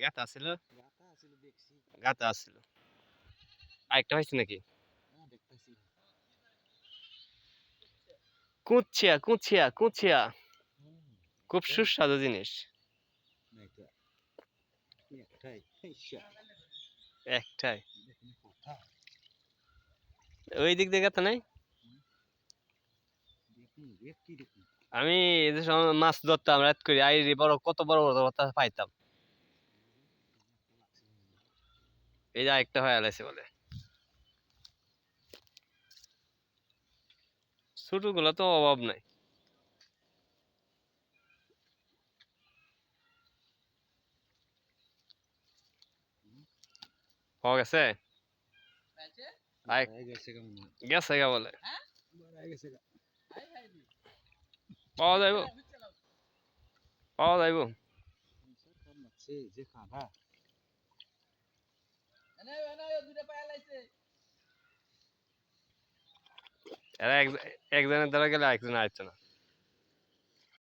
গাতা আছিল গাতা আছিল আরেকটা হয়েছে নাকি কুচিয়া কুচিয়া কুচিয়া খুব সুস্বাদু জিনিস একটাই ওই দিক দিয়ে গাতা নাই আমি যে সময় মাছ ধরতাম রাত করে আইরি বড় কত বড় বড় মাছ পাইতাম এই যে আরেকটা হয়ে আলাইছে বলে ছোট গুলো তো অভাব নাই হয়ে গেছে গেছে গা বলে পাওয়া যাইব পাওয়া যাইব এরা একজনের দ্বারা গেলে আরেকজন আসছে না